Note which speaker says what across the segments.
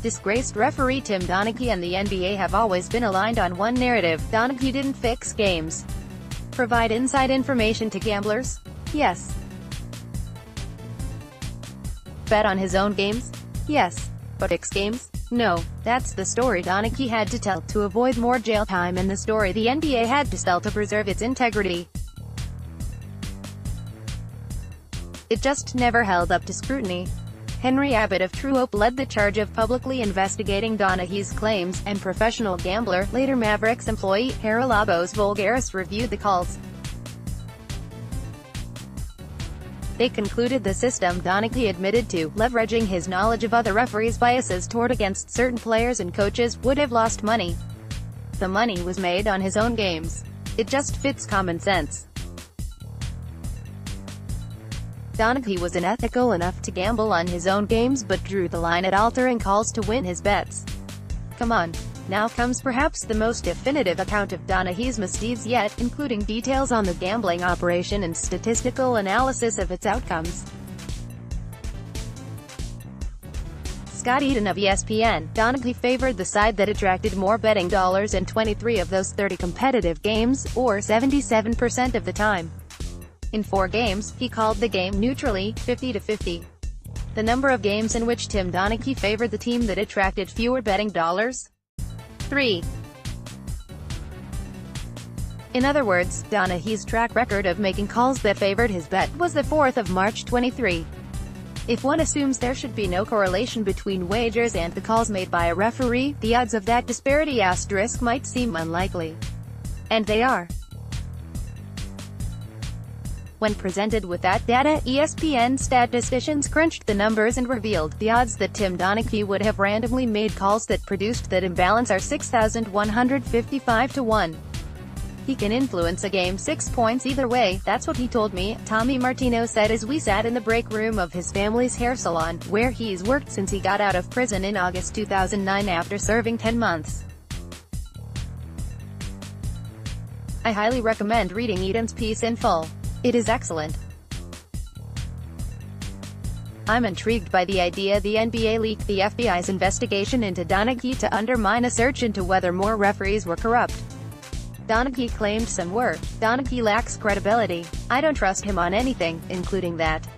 Speaker 1: Disgraced referee Tim Donaghy and the NBA have always been aligned on one narrative: Donaghy didn't fix games. Provide inside information to gamblers? Yes. Bet on his own games? Yes. But fix games? No. That's the story Donaghy had to tell to avoid more jail time, and the story the NBA had to sell to preserve its integrity. It just never held up to scrutiny. Abbott of TrueHoop led the charge of publicly investigating Donaghy's claims, and professional gambler, later Mavericks employee, Haral reviewed the calls. They concluded the system Donaghy admitted to, leveraging his knowledge of other referees' biases toward against certain players and coaches, would have lost money. The money was made on his own games. It just fits common sense. Donaghy was unethical enough to gamble on his own games, but drew the line at altering calls to win his bets. Come on. Now comes perhaps the most definitive account of Donaghy's misdeeds yet, including details on the gambling operation and statistical analysis of its outcomes. Scott Eden of ESPN: Donaghy favored the side that attracted more betting dollars in 23 of those 30 competitive games, or 77% of the time. In 4 games, he called the game neutrally, 50-50. The number of games in which Tim Donaghy favored the team that attracted fewer betting dollars? 3. In other words, Donaghy's track record of making calls that favored his bet was the 4th of March 23. If one assumes there should be no correlation between wagers and the calls made by a referee, the odds of that disparity asterisk might seem unlikely. And they are. When presented with that data, ESPN statisticians crunched the numbers and revealed the odds that Tim Donaghy would have randomly made calls that produced that imbalance are 6,155 to 1. He can influence a game 6 points either way, that's what he told me, Tommy Martino said as we sat in the break room of his family's hair salon, where he's worked since he got out of prison in August 2009 after serving 10 months. I highly recommend reading Eden's piece in full. It is excellent. I'm intrigued by the idea the NBA leaked the FBI's investigation into Donaghy to undermine a search into whether more referees were corrupt. Donaghy claimed some were. Donaghy lacks credibility. I don't trust him on anything, including that.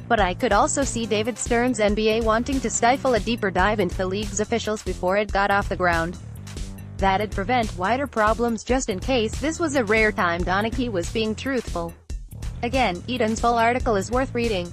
Speaker 1: But I could also see David Stern's NBA wanting to stifle a deeper dive into the league's officials before it got off the ground. That'd prevent wider problems just in case this was a rare time Donaghy was being truthful. Again, Eden's full article is worth reading.